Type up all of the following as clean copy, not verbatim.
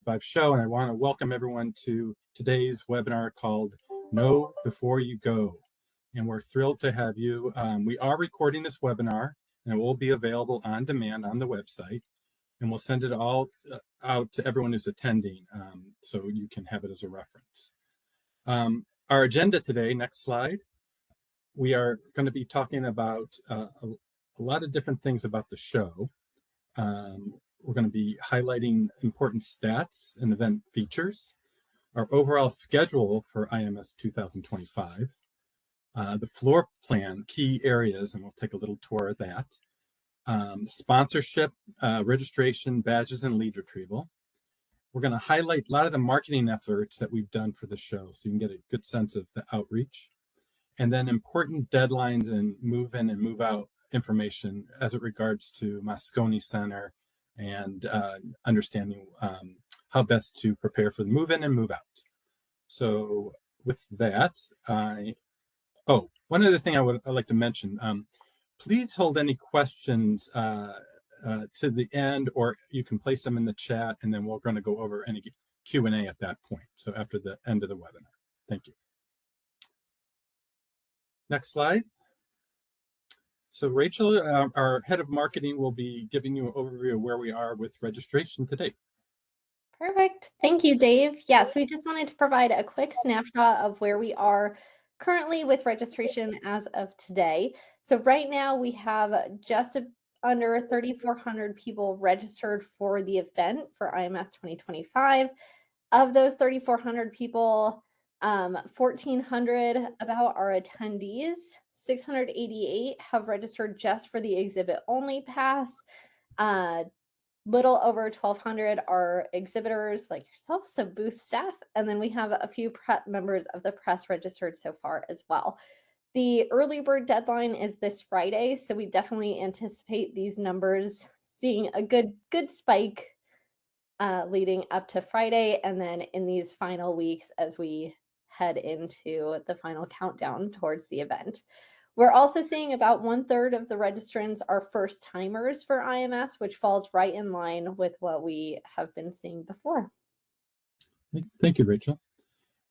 IMS2025 show, and I want to welcome everyone to today's webinar called Know Before You Go. And we're thrilled to have you. We are recording this webinar, and it will be available on demand on the website. And we'll send it all out to everyone who's attending, so you can have it as a reference. Our agenda today, next slide, we are going to be talking about a lot of different things about the show. We're going to be highlighting important stats and event features, our overall schedule for IMS 2025, the floor plan, key areas, and we'll take a little tour of that, sponsorship, registration, badges, and lead retrieval. We're going to highlight a lot of the marketing efforts that we've done for the show so you can get a good sense of the outreach. And then important deadlines and move in and move out information as it regards to Moscone Center and understanding how best to prepare for the move in and move out. So with that, one other thing I'd like to mention, please hold any questions to the end, or you can place them in the chat, and then we're going to go over any Q&A at that point. So after the end of the webinar. Thank you. Next slide. So Rachel, our head of marketing, will be giving you an overview of where we are with registration today. Perfect. Thank you, Dave. Yes, we just wanted to provide a quick snapshot of where we are currently with registration as of today. So right now we have just under 3,400 people registered for the event for IMS 2025. Of those 3,400 people, 1,400 about are attendees. 688 have registered just for the exhibit only pass. Little over 1,200 are exhibitors like yourself, so booth staff, and then we have a few members of the press registered so far as well. The early bird deadline is this Friday, so we definitely anticipate these numbers seeing a good spike leading up to Friday, and then in these final weeks as we head into the final countdown towards the event. We're also seeing about 1/3 of the registrants are first timers for IMS, which falls right in line with what we have been seeing before. Thank you, Rachel.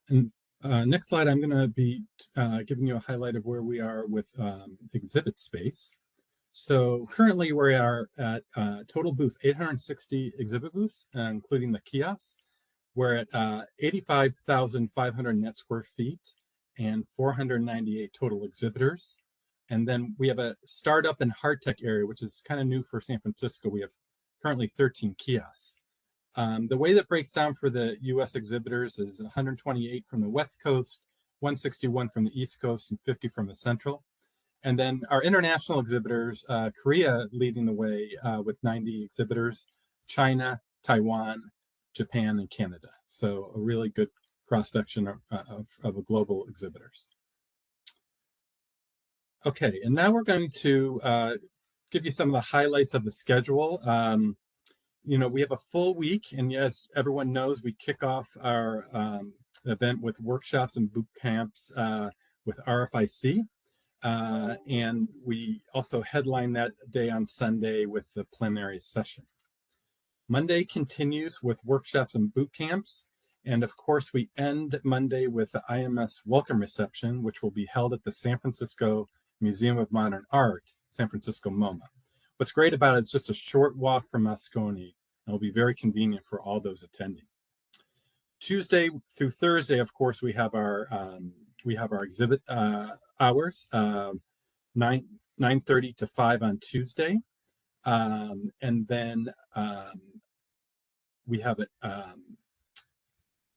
And next slide, I'm going to be giving you a highlight of where we are with exhibit space. So currently we are at total booths, 860 exhibit booths, including the kiosks. We're at 85,500 net square feet and 498 total exhibitors. And then we have a startup and hard tech area, which is kind of new for San Francisco. We have currently 13 kiosks. The way that breaks down for the US exhibitors is 128 from the West Coast, 161 from the East Coast, and 50 from the Central. And then our international exhibitors, Korea leading the way with 90 exhibitors, China, Taiwan, Japan, and Canada. So a really good cross-section of global exhibitors. Okay, and now we're going to give you some of the highlights of the schedule. You know, we have a full week, and as everyone knows, we kick off our event with workshops and boot camps with RFIC. And we also headline that day on Sunday with the plenary session. Monday continues with workshops and boot camps. And of course, we end Monday with the IMS welcome reception, which will be held at the San Francisco Museum of Modern Art, San Francisco MoMA. What's great about it is just a short walk from Moscone, and it'll be very convenient for all those attending. Tuesday through Thursday, of course, we have our exhibit hours, 9:30 to 5 on Tuesday, and then we have it.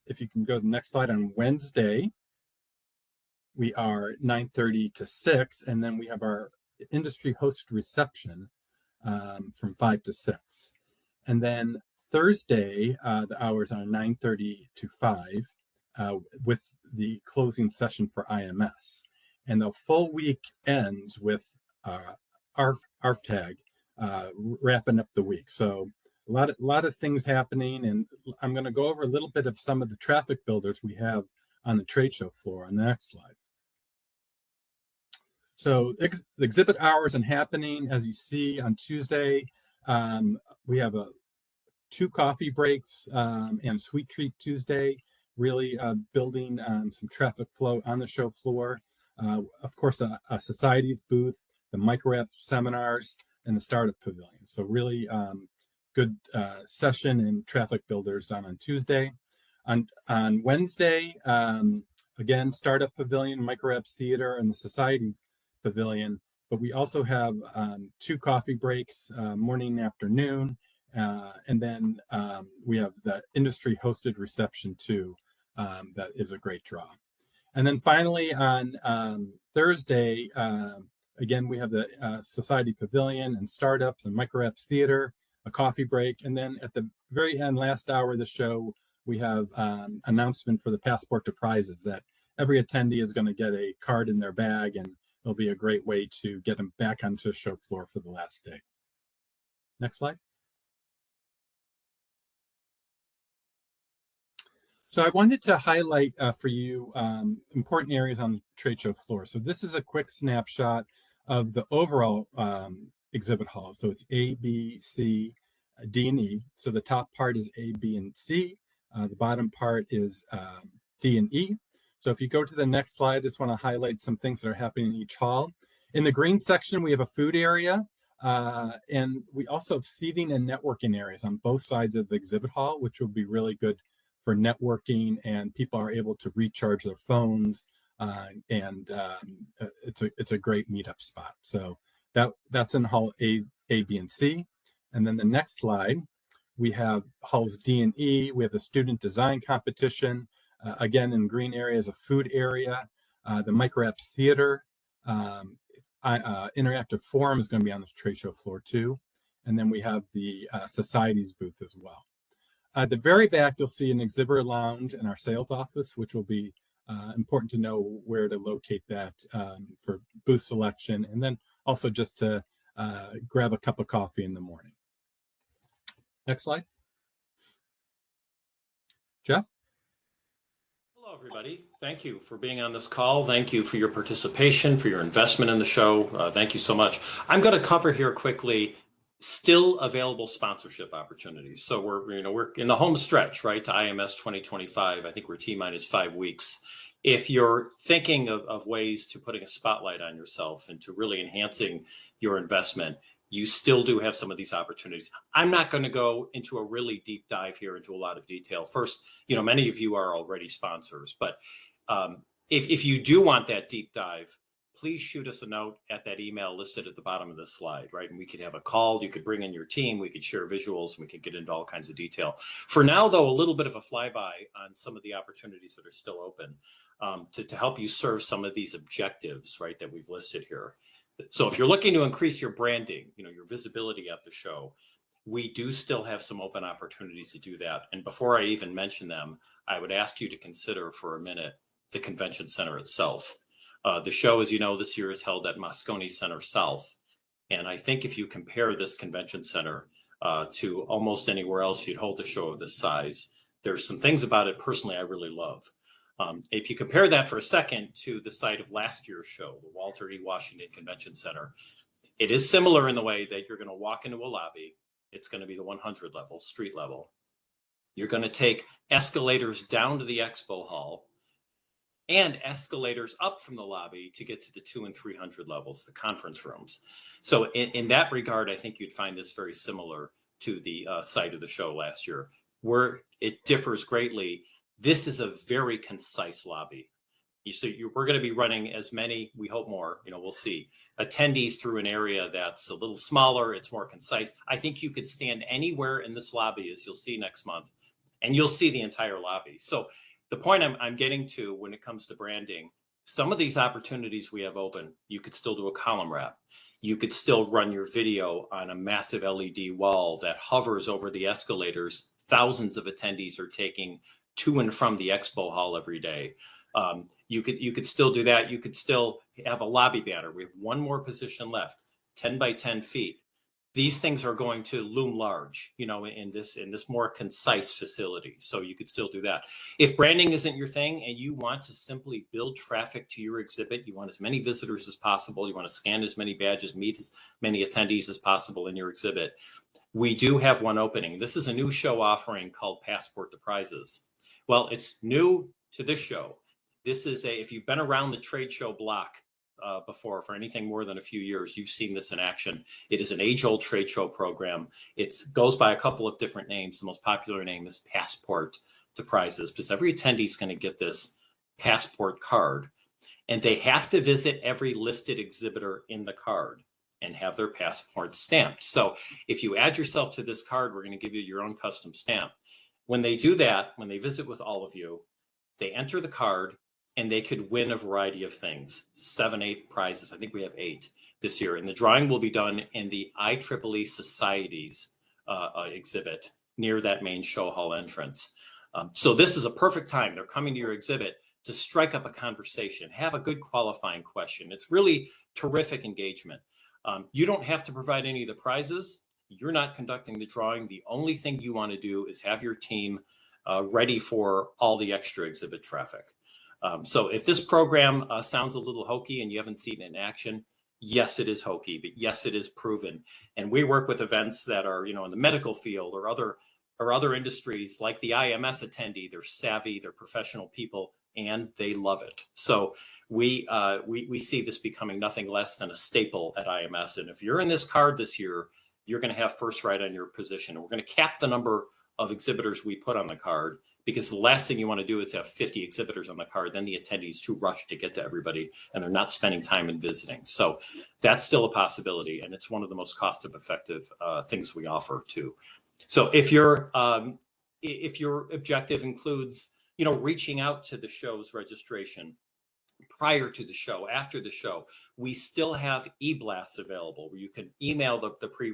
If you can go to the next slide, on Wednesday, we are 9:30 to 6, and then we have our industry hosted reception from 5 to 6. And then Thursday, the hours are 9:30 to 5 with the closing session for IMS. And the full week ends with ARFTAG wrapping up the week. So a lot of things happening, and I'm going to go over a little bit of some of the traffic builders we have on the trade show floor on the next slide. So the exhibit hours and happening, as you see on Tuesday, we have 2 coffee breaks and Sweet Treat Tuesday, really building some traffic flow on the show floor. Of course, a societies booth, the micro-app seminars, and the startup pavilion. So really good session and traffic builders done on Tuesday. On Wednesday, again, startup pavilion, micro-apps theater, and the societies pavilion. But we also have 2 coffee breaks, morning and afternoon. And then we have the industry hosted reception too. That is a great draw. And then finally on Thursday, again, we have the Society Pavilion and startups and micro-apps theater, a coffee break. And then at the very end, last hour of the show, we have announcement for the Passport to Prizes that every attendee is going to get a card in their bag, and it'll be a great way to get them back onto the show floor for the last day. Next slide. So I wanted to highlight for you important areas on the trade show floor. So this is a quick snapshot of the overall exhibit hall. So it's A, B, C, D, and E. So the top part is A, B, and C. The bottom part is D and E. So if you go to the next slide, I just want to highlight some things that are happening in each hall. In the green section, we have a food area. And we also have seating and networking areas on both sides of the exhibit hall, which will be really good for networking, and people are able to recharge their phones, and it's a great meetup spot. So that's in hall A, B, and C. And then the next slide, we have halls D and E. We have the student design competition. Again, in green area is a food area. The micro-apps theater, interactive forum is going to be on the trade show floor too. And then we have the societies booth as well. At the very back, you'll see an exhibitor lounge and our sales office, which will be important to know where to locate that for booth selection, and then also just to grab a cup of coffee in the morning. Next slide. Jeff? Hello, everybody. Thank you for being on this call. Thank you for your participation, for your investment in the show. Thank you so much. I'm going to cover here quickly still available sponsorship opportunities. So we're in the home stretch, right, to IMS 2025. I think we're T-minus 5 weeks. If you're thinking of ways to putting a spotlight on yourself and to really enhancing your investment, you still do have some of these opportunities. I'm not going to go into a really deep dive here into a lot of detail. First, many of you are already sponsors, but if you do want that deep dive, please shoot us a note at that email listed at the bottom of this slide, right? And we could have a call. You could bring in your team. We could share visuals, and we could get into all kinds of detail. For now, though, a little bit of a flyby on some of the opportunities that are still open to help you serve some of these objectives, right, that we've listed here. So if you're looking to increase your branding, your visibility at the show, we do still have some open opportunities to do that. And before I even mention them, I would ask you to consider for a minute the convention center itself. The show, as you know, this year is held at Moscone Center South. And I think if you compare this convention center to almost anywhere else you'd hold a show of this size, there's some things about it personally I really love. If you compare that for a second to the site of last year's show, the Walter E. Washington Convention Center, it is similar in the way that you're going to walk into a lobby. It's going to be the 100 level, street level. You're going to take escalators down to the expo hall and escalators up from the lobby to get to the 200 and 300 levels, the conference rooms. So in that regard, I think you'd find this very similar to the site of the show last year. Where it differs greatly, this is a very concise lobby. We're going to be running as many, we hope more, we'll see, attendees through an area that's a little smaller, it's more concise. I think you could stand anywhere in this lobby, as you'll see next month, and you'll see the entire lobby. So the point I'm getting to when it comes to branding, some of these opportunities we have open, you could still do a column wrap. You could still run your video on a massive LED wall that hovers over the escalators. Thousands of attendees are taking to and from the expo hall every day. You could still do that. You could still have a lobby banner. We have one more position left, 10 by 10 feet. These things are going to loom large, in this more concise facility. So you could still do that. If branding isn't your thing and you want to simply build traffic to your exhibit, you want as many visitors as possible, you want to scan as many badges, meet as many attendees as possible in your exhibit, we do have one opening. This is a new show offering called Passport to Prizes. Well, it's new to this show. This is if you've been around the trade show block before for anything more than a few years, you've seen this in action. It is an age-old trade show program. It goes by a couple of different names. The most popular name is Passport to Prizes, because every attendee is going to get this passport card, and they have to visit every listed exhibitor in the card and have their passport stamped. So if you add yourself to this card, we're going to give you your own custom stamp. When they do that, when they visit with all of you, they enter the card and they could win a variety of things, 7, 8 prizes. I think we have 8 this year. And the drawing will be done in the IEEE Societies exhibit near that main show hall entrance. So this is a perfect time. They're coming to your exhibit to strike up a conversation, have a good qualifying question. It's really terrific engagement. You don't have to provide any of the prizes. You're not conducting the drawing. The only thing you want to do is have your team ready for all the extra exhibit traffic. So if this program sounds a little hokey and you haven't seen it in action, yes, it is hokey, but yes, it is proven. And we work with events that are, in the medical field or other industries like the IMS attendee. They're savvy, they're professional people, and they love it. So we see this becoming nothing less than a staple at IMS. And if you're in this card this year, you're going to have first right on your position. And we're going to cap the number of exhibitors we put on the card, because the last thing you want to do is have 50 exhibitors on the card. Then the attendees too rush to get to everybody, and they're not spending time in visiting. So that's still a possibility, and it's one of the most cost-effective things we offer too. So if your objective includes, reaching out to the show's registration prior to the show, after the show, we still have e-blasts available where you can email the pre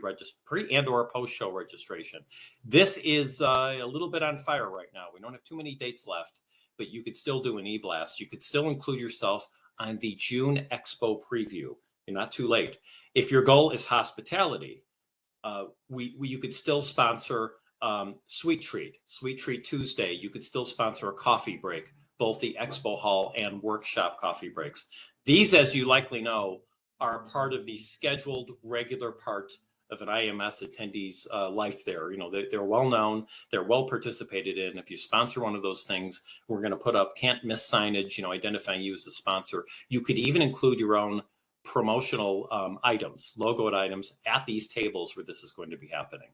and or post-show registration. This is a little bit on fire right now. We don't have too many dates left, but you could still do an e-blast. You could still include yourself on the June Expo preview. You're not too late. If your goal is hospitality, you could still sponsor Sweet Treat Tuesday. You could still sponsor a coffee break, both the expo hall and workshop coffee breaks. These, as you likely know, are part of the scheduled regular part of an IMS attendee's life there. They're well known, they're well participated in. If you sponsor one of those things, we're going to put up can't miss signage, identifying you as the sponsor. You could even include your own promotional items, logoed items at these tables where this is going to be happening.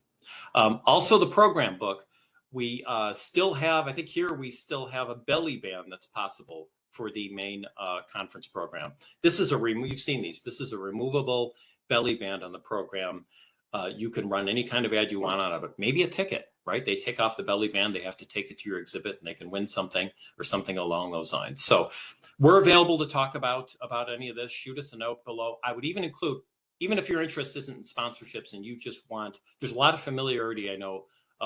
Also, the program book. We still have, I think here we still have a belly band that's possible for the main conference program. This is you've seen these. This is a removable belly band on the program. You can run any kind of ad you want on it, but maybe a ticket, right? They take off the belly band, they have to take it to your exhibit, and they can win something or something along those lines. So we're available to talk about any of this. Shoot us a note below. I would even include, even if your interest isn't in sponsorships and you just want, there's a lot of familiarity, I know,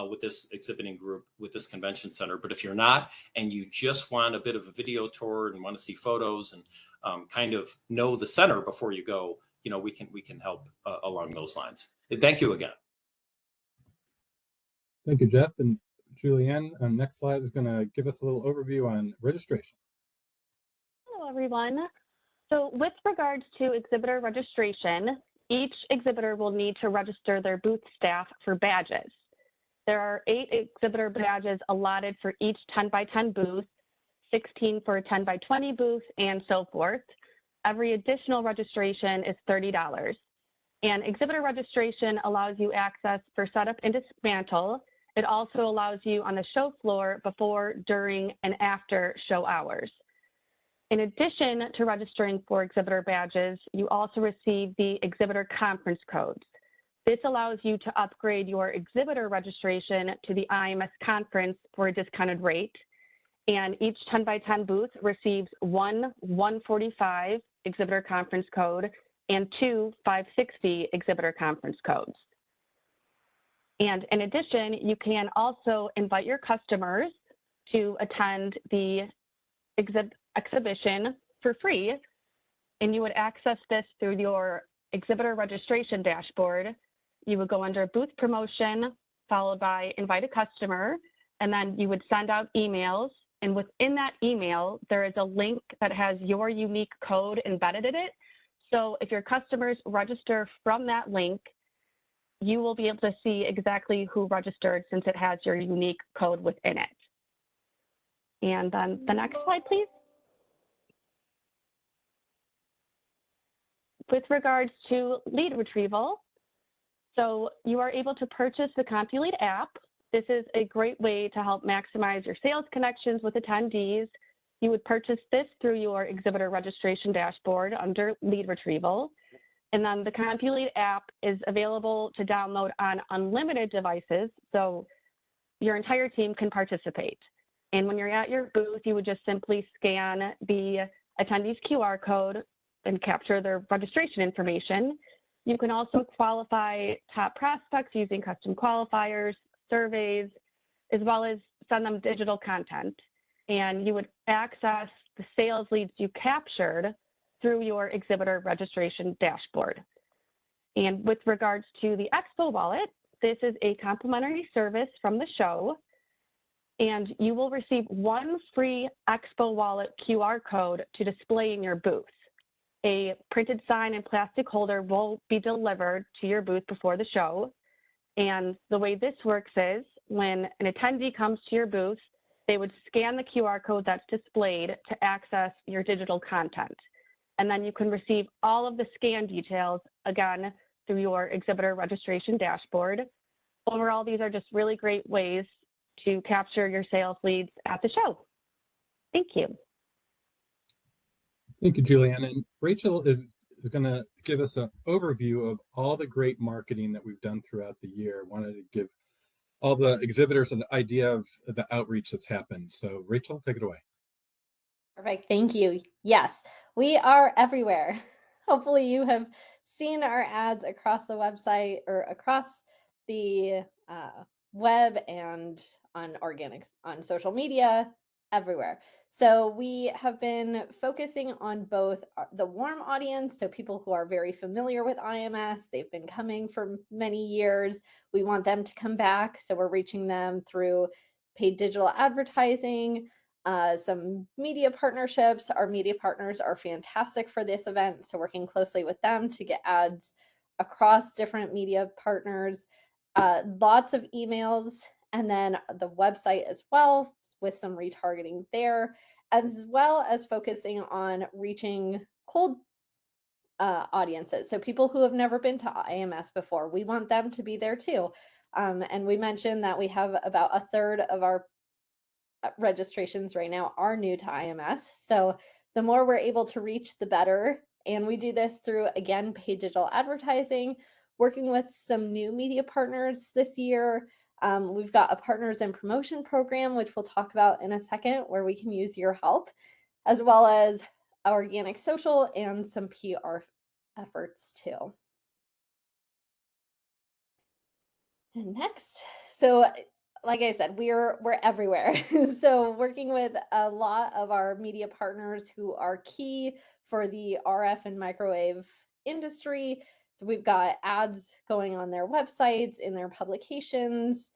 with this exhibiting group, with this convention center. But if you're not, and you just want a bit of a video tour and want to see photos and kind of know the center before you go, we can help along those lines. And thank you again. Thank you, Jeff. And Julianne, next slide is going to give us a little overview on registration. Hello, everyone. So with regards to exhibitor registration, each exhibitor will need to register their booth staff for badges. There are 8 exhibitor badges allotted for each 10 by 10 booth, 16 for a 10 by 20 booth, and so forth. Every additional registration is $30. And exhibitor registration allows you access for setup and dismantle. It also allows you on the show floor before, during, and after show hours. In addition to registering for exhibitor badges, you also receive the exhibitor conference codes. This allows you to upgrade your exhibitor registration to the IMS conference for a discounted rate. And each 10 by 10 booth receives one 145 exhibitor conference code and 2 560 exhibitor conference codes. And in addition, you can also invite your customers to attend the exhibition for free. And you would access this through your exhibitor registration dashboard. You would go under booth promotion, followed by invite a customer, and then you would send out emails. And within that email, there is a link that has your unique code embedded in it. So if your customers register from that link, you will be able to see exactly who registered since it has your unique code within it. And then the next slide, please. With regards to lead retrieval, so you are able to purchase the CompuLead app. This is a great way to help maximize your sales connections with attendees. You would purchase this through your exhibitor registration dashboard under lead retrieval. And then the CompuLead app is available to download on unlimited devices, so your entire team can participate. And when you're at your booth, you would just simply scan the attendee's QR code and capture their registration information. You can also qualify top prospects using custom qualifiers, surveys, as well as send them digital content. And you would access the sales leads you captured through your exhibitor registration dashboard. And with regards to the Expo Wallet, this is a complimentary service from the show, and you will receive one free Expo Wallet QR code to display in your booth. A printed sign and plastic holder will be delivered to your booth before the show. And the way this works is when an attendee comes to your booth, they would scan the QR code that's displayed to access your digital content. And then you can receive all of the scan details, again, through your exhibitor registration dashboard. Overall, these are just really great ways to capture your sales leads at the show. Thank you. Thank you, Julianne. And Rachel is going to give us an overview of all the great marketing that we've done throughout the year. I wanted to give all the exhibitors an idea of the outreach that's happened. So Rachel, take it away. Perfect. Thank you. Yes, we are everywhere. Hopefully you have seen our ads across the website or across the web and on social media, everywhere. So we have been focusing on both the warm audience, so people who are very familiar with IMS, they've been coming for many years. We want them to come back, so we're reaching them through paid digital advertising, some media partnerships. Our media partners are fantastic for this event, so working closely with them to get ads across different media partners, lots of emails, and then the website as well with some retargeting there, as well as focusing on reaching cold audiences. So people who have never been to IMS before, we want them to be there too. And we mentioned that we have about a third of our registrations right now are new to IMS. So the more we're able to reach, the better. And we do this through, again, paid digital advertising, working with some new media partners this year. We've got a partners and promotion program, which we'll talk about in a second, where we can use your help, as well as organic social and some PR efforts too. And next, so like I said, we're everywhere. So working with a lot of our media partners who are key for the RF and microwave industry. So we've got ads going on their websites, in their publications,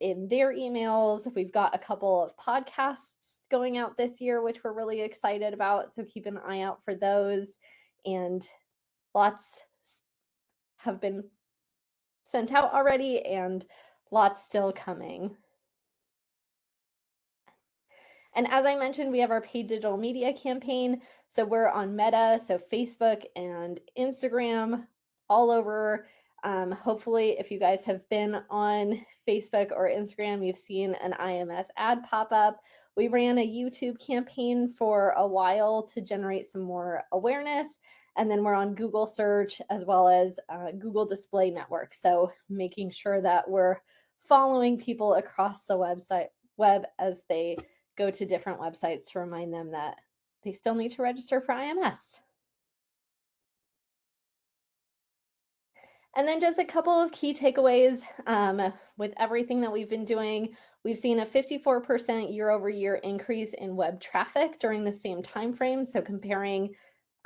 in their emails. We've got a couple of podcasts going out this year, which we're really excited about. So keep an eye out for those. And lots have been sent out already and lots still coming. And as I mentioned, we have our paid digital media campaign. So we're on Meta, so Facebook and Instagram, all over. Hopefully, if you guys have been on Facebook or Instagram, you've seen an IMS ad pop up. We ran a YouTube campaign for a while to generate some more awareness. And then we're on Google search as well as Google Display Network. So making sure that we're following people across the web as they go to different websites to remind them that they still need to register for IMS. And then just a couple of key takeaways with everything that we've been doing. We've seen a 54% year-over-year increase in web traffic during the same time frame. So comparing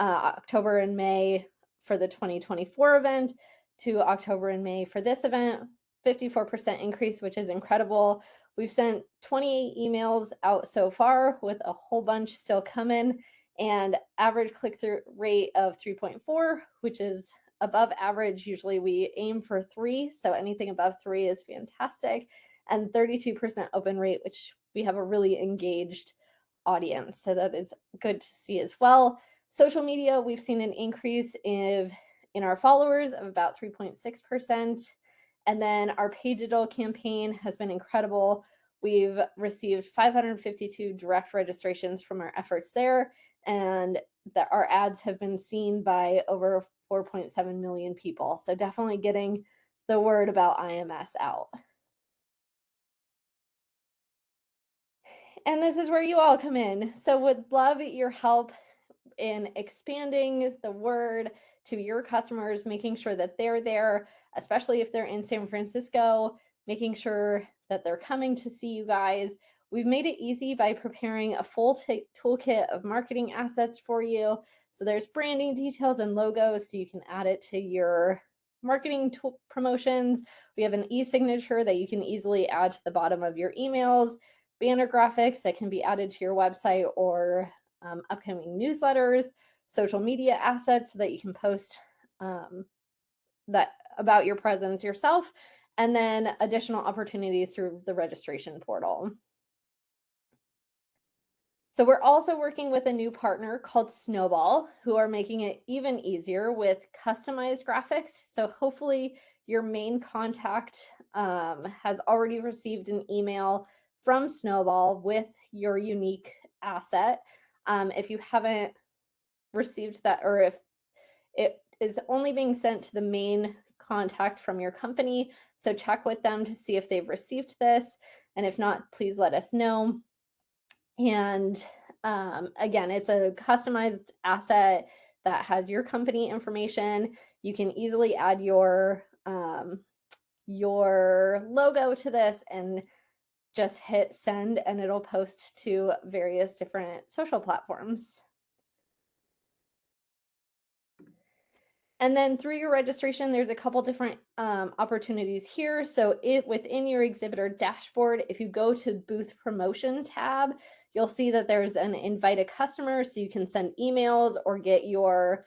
October and May for the 2024 event to October and May for this event, 54% increase, which is incredible. We've sent 28 emails out so far with a whole bunch still coming, and average click-through rate of 3.4, which is above average. Usually we aim for 3, so anything above 3 is fantastic. And 32% open rate, which we have a really engaged audience, so that is good to see as well. Social media, we've seen an increase in our followers of about 3.6%. And then our paid digital campaign has been incredible. We've received 552 direct registrations from our efforts there, and that our ads have been seen by over 4.7 million people. So definitely getting the word about IMS out. And this is where you all come in. So would love your help in expanding the word to your customers, making sure that they're there, especially if they're in San Francisco, making sure that they're coming to see you guys. We've made it easy by preparing a full toolkit of marketing assets for you. So there's branding details and logos, so you can add it to your marketing promotions. We have an e-signature that you can easily add to the bottom of your emails, banner graphics that can be added to your website or upcoming newsletters, social media assets so that you can post that about your presence yourself, and then additional opportunities through the registration portal. So we're also working with a new partner called Snowball, who are making it even easier with customized graphics. So hopefully your main contact has already received an email from Snowball with your unique asset. If you haven't received that, or if it is only being sent to the main contact from your company, so check with them to see if they've received this. And if not, please let us know. And again, it's a customized asset that has your company information. You can easily add your logo to this and just hit send, and it'll post to various different social platforms. And then through your registration, there's a couple different opportunities here. So within your exhibitor dashboard, if you go to booth promotion tab, you'll see that there's an invite a customer, so you can send emails or get your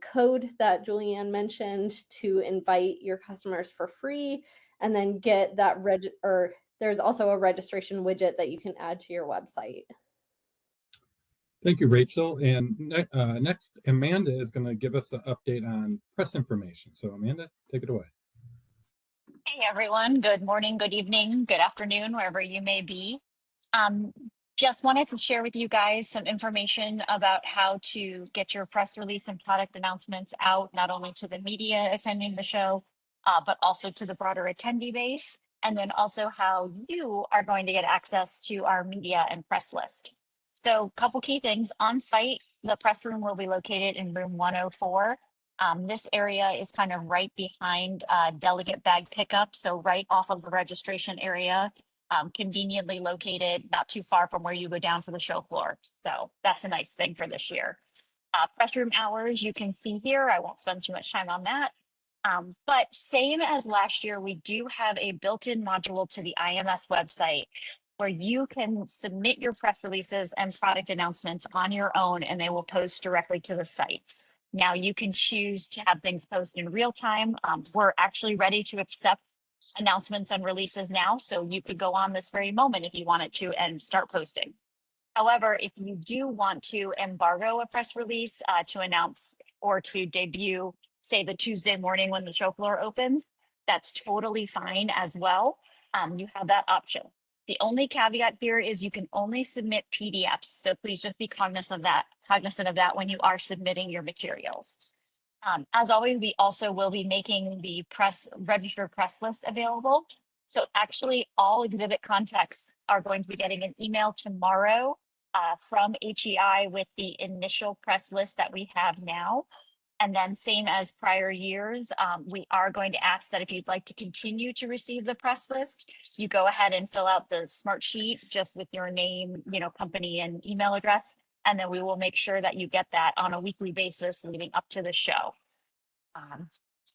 code that Julianne mentioned to invite your customers for free, and then get that there's also a registration widget that you can add to your website. Thank you, Rachel. And next, Amanda is going to give us an update on press information. So Amanda, take it away. Hey everyone, good morning, good evening, good afternoon, wherever you may be. Just wanted to share with you guys some information about how to get your press release and product announcements out, not only to the media attending the show, but also to the broader attendee base, and then also how you are going to get access to our media and press list. So a couple key things. On site, the press room will be located in room 104. This area is kind of right behind delegate bag pickup, so right off of the registration area, conveniently located not too far from where you go down to the show floor. So that's a nice thing for this year. Press room hours, you can see here. I won't spend too much time on that. But same as last year, we do have a built-in module to the IMS website where you can submit your press releases and product announcements on your own, and they will post directly to the site. Now you can choose to have things posted in real time. We're actually ready to accept announcements and releases now, so you could go on this very moment if you wanted to and start posting. However, if you do want to embargo a press release to announce or to debut, say the Tuesday morning when the show floor opens, that's totally fine as well. You have that option. The only caveat here is you can only submit PDFs. So please just be cognizant of that when you are submitting your materials. As always, we also will be making the registered press list available. So actually all exhibit contacts are going to be getting an email tomorrow from HEI with the initial press list that we have now. And then same as prior years, we are going to ask that if you'd like to continue to receive the press list, you go ahead and fill out the smart sheet just with your name, company and email address. And then we will make sure that you get that on a weekly basis leading up to the show.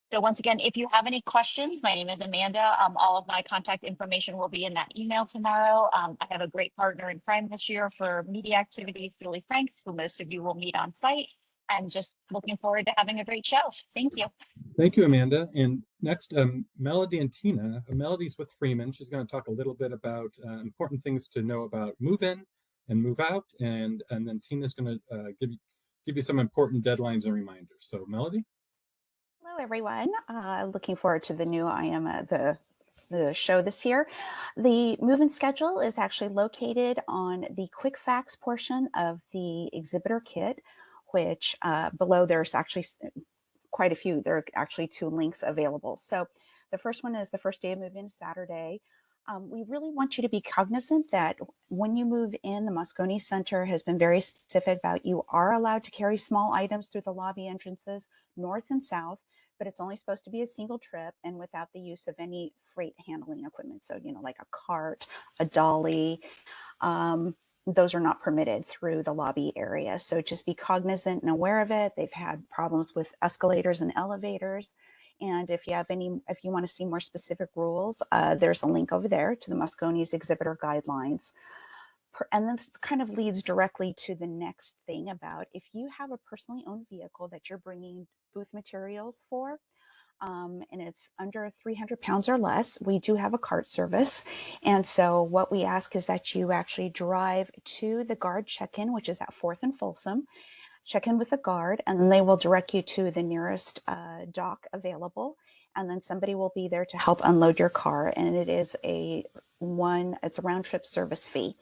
So once again, if you have any questions, my name is Amanda. All of my contact information will be in that email tomorrow. I have a great partner in crime this year for media activities, Julie Franks, who most of you will meet on site. I'm just looking forward to having a great show. Thank you. Thank you, Amanda. And next, Melody and Tina. Melody's with Freeman. She's going to talk a little bit about important things to know about move-in and move-out, and then Tina's going to give you some important deadlines and reminders. So, Melody. Hello, everyone. Looking forward to the new the show this year. The move-in schedule is actually located on the quick facts portion of the exhibitor kit, which below there's actually quite a few. There are actually 2 links available. So the first one is the first day of move-in, Saturday. We really want you to be cognizant that when you move in, the Moscone Center has been very specific about you are allowed to carry small items through the lobby entrances, north and south, but it's only supposed to be a single trip and without the use of any freight handling equipment. So, like a cart, a dolly, those are not permitted through the lobby area. So just be cognizant and aware of it. They've had problems with escalators and elevators. And if you want to see more specific rules, there's a link over there to the Moscone's exhibitor guidelines. And this kind of leads directly to the next thing about if you have a personally owned vehicle that you're bringing booth materials for, and it's under 300 pounds or less, we do have a cart service. And so what we ask is that you actually drive to the guard check-in, which is at 4th and Folsom, check in with the guard, and then they will direct you to the nearest dock available. And then somebody will be there to help unload your car. And it is it's a round trip service fee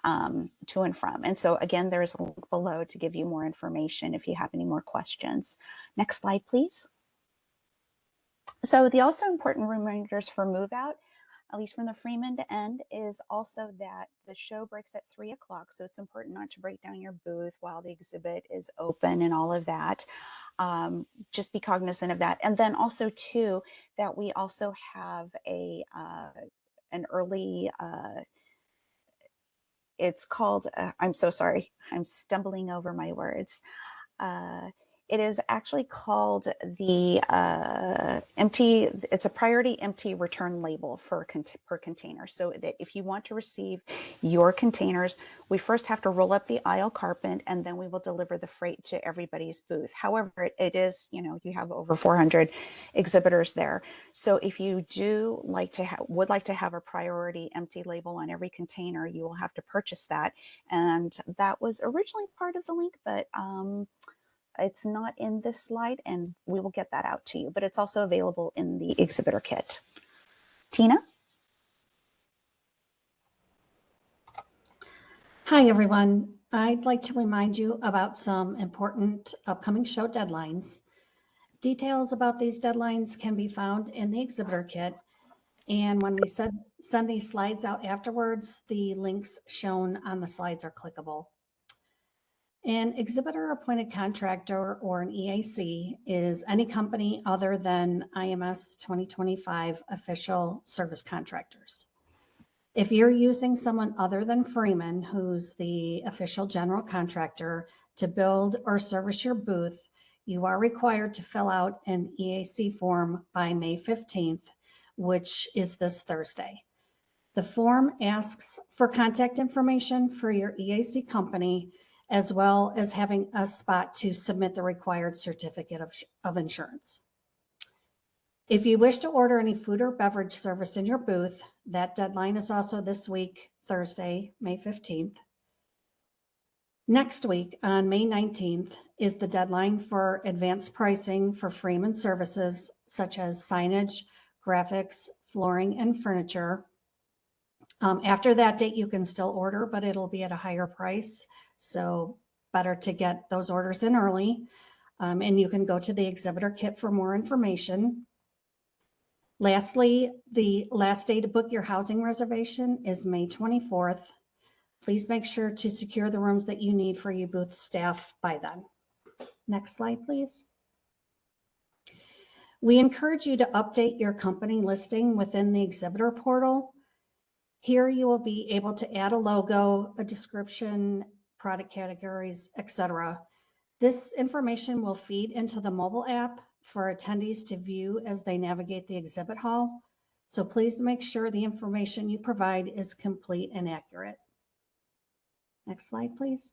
to and from. And so again, there's a link below to give you more information if you have any more questions. Next slide, please. So the also important reminders for move out, at least from the Freeman end, is also that the show breaks at 3 o'clock. So it's important not to break down your booth while the exhibit is open and all of that. Just be cognizant of that. And then also too, that we also have an early, it's called, I'm so sorry, I'm stumbling over my words. It is actually called the it's a priority empty return label per container. So that if you want to receive your containers, we first have to roll up the aisle carpet and then we will deliver the freight to everybody's booth. However, it is, you have over 400 exhibitors there. So if you would like to have a priority empty label on every container, you will have to purchase that. And that was originally part of the link, but it's not in this slide, and we will get that out to you, but it's also available in the exhibitor kit. Tina? Hi, everyone. I'd like to remind you about some important upcoming show deadlines. Details about these deadlines can be found in the exhibitor kit. And when we send these slides out afterwards, the links shown on the slides are clickable. An exhibitor appointed contractor or an EAC is any company other than IMS2025 official service contractors. If you're using someone other than Freeman, who's the official general contractor, to build or service your booth, you are required to fill out an EAC form by May 15th, which is this Thursday. The form asks for contact information for your EAC company, as well as having a spot to submit the required certificate of insurance. If you wish to order any food or beverage service in your booth, that deadline is also this week, Thursday, May 15th. Next week, on May 19th, is the deadline for advanced pricing for Freeman services, such as signage, graphics, flooring, and furniture. After that date, you can still order, but it'll be at a higher price. So better to get those orders in early. And you can go to the exhibitor kit for more information. Lastly, the last day to book your housing reservation is May 24th. Please make sure to secure the rooms that you need for your booth staff by then. Next slide, please. We encourage you to update your company listing within the exhibitor portal. Here you will be able to add a logo, a description, product categories, etc. This information will feed into the mobile app for attendees to view as they navigate the exhibit hall. So please make sure the information you provide is complete and accurate. Next slide, please.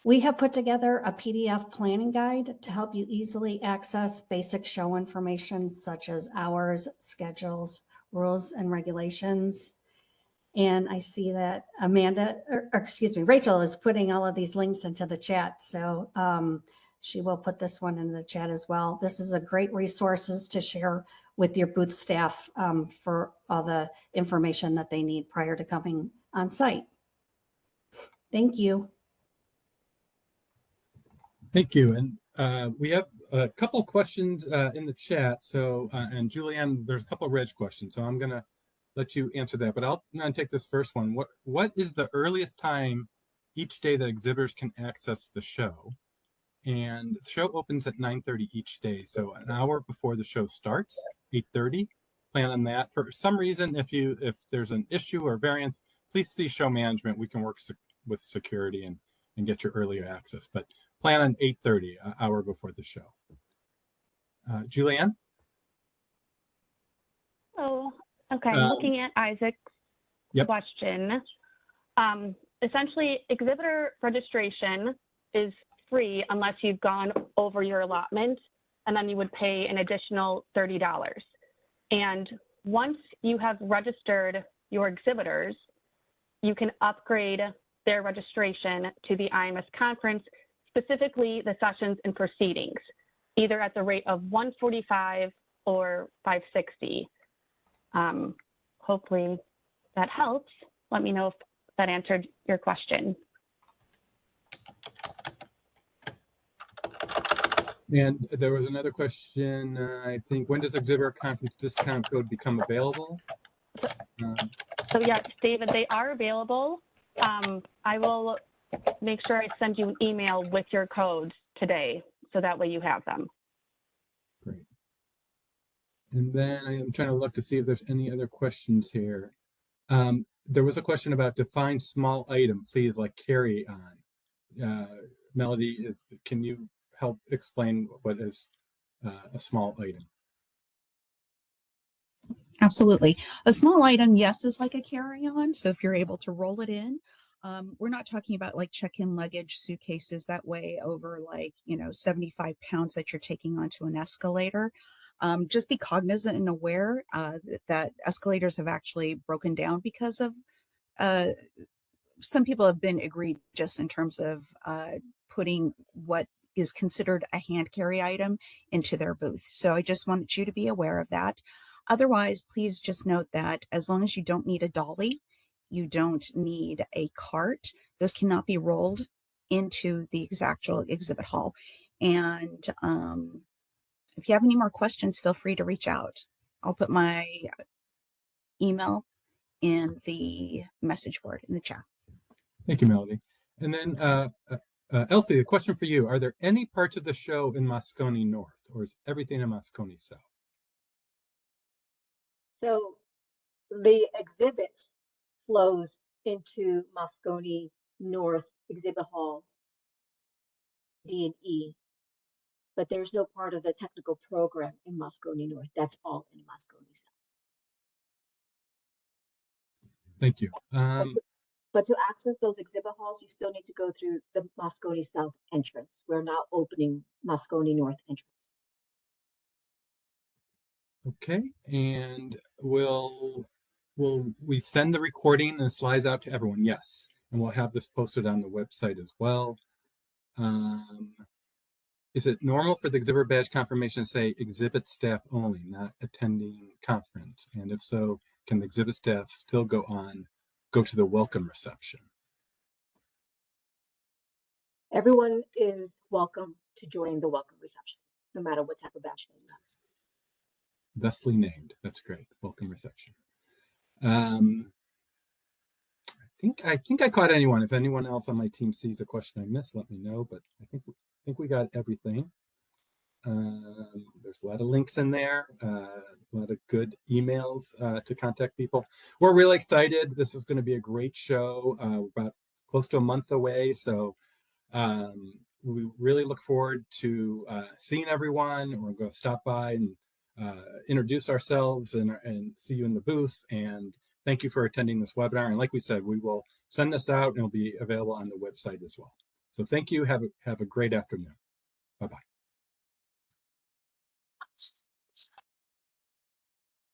We have put together a PDF planning guide to help you easily access basic show information such as hours, schedules, rules, and regulations. And I see that Rachel is putting all of these links into the chat. So she will put this one in the chat as well. This is a great resources to share with your booth staff for all the information that they need prior to coming on site. Thank you. Thank you. And we have a couple questions in the chat. So, and Julianne, there's a couple of reg questions. So I'm going to let you answer that. But I'll take this first one. What is the earliest time each day that exhibitors can access the show? And the show opens at 9:30 each day. So an hour before the show starts, 8:30. Plan on that. For some reason, if there's an issue or variance, please see show management. We can work with security and get your earlier access. But plan on 8:30, an hour before the show. Julianne? Oh, okay. I'm looking at Isaac's question. Essentially, exhibitor registration is free unless you've gone over your allotment, and then you would pay an additional $30. And once you have registered your exhibitors, you can upgrade their registration to the IMS conference, specifically the sessions and proceedings, either at the rate of $145 or $560. Hopefully that helps. Let me know if that answered your question. And there was another question, I think, when does exhibitor conference discount code become available? So yes, David, they are available. I will make sure I send you an email with your codes today, so that way you have them. Great. And then I am trying to look to see if there's any other questions here. There was a question about define small item, please, like carry on. Melody, can you help explain what is a small item? Absolutely. A small item, yes, is like a carry-on. So if you're able to roll it in, we're not talking about like check-in luggage suitcases that weigh over 75 pounds that you're taking onto an escalator. Just be cognizant and aware that escalators have actually broken down because of some people have been egregious in terms of putting what is considered a hand carry item into their booth. So I just wanted you to be aware of that. Otherwise, please just note that as long as you don't need a dolly, you don't need a cart, those cannot be rolled into the actual exhibit hall. And if you have any more questions, feel free to reach out. I'll put my email in the message board in the chat. Thank you, Melody. And then Elsie, a question for you. Are there any parts of the show in Moscone North, or is everything in Moscone South? So the exhibit flows into Moscone North exhibit halls, D and E, but there's no part of the technical program in Moscone North. That's all in Moscone South. Thank you. But to access those exhibit halls, you still need to go through the Moscone South entrance. We're now opening Moscone North entrance. Okay, and will we send the recording and the slides out to everyone? Yes, and we'll have this posted on the website as well. Is it normal for the exhibitor badge confirmation to say exhibit staff only, not attending conference? And if so, can the exhibit staff still go to the welcome reception? Everyone is welcome to join the welcome reception, no matter what type of badge they have. Thusly named. That's great. Welcome reception. I think I caught anyone. If anyone else on my team sees a question I missed, let me know. But I think we got everything. There's a lot of links in there, a lot of good emails to contact people. We're really excited. This is going to be a great show. We're about close to a month away, so we really look forward to seeing everyone. We're going to stop by and introduce ourselves and see you in the booth. And thank you for attending this webinar. And like we said, we will send this out and it'll be available on the website as well. So thank you. Have a great afternoon. Bye-bye.